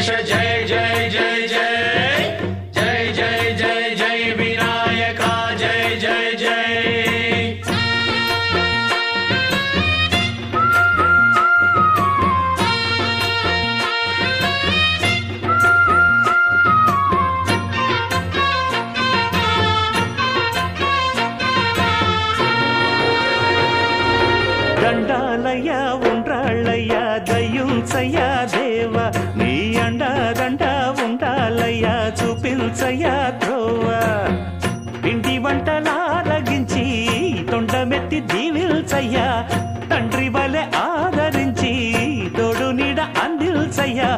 గణేశ జయ జయ జయ జయ జయ జయ జయ జయ వినాయక జయ జయ జయ దండాలయ్యా ఉండ్రాళ్ళయ్యా దయ్యుంచయ్యా దేవ నీ అండాదండ ఉండాలయ్యా చూపించయ్యా త్రోవ పిండి వంటలారగించి తొండమెత్తి దీవిల్చయ్యా తండ్రి వలె ఆదరించి తోడు నీడ అందిల్చయ్యా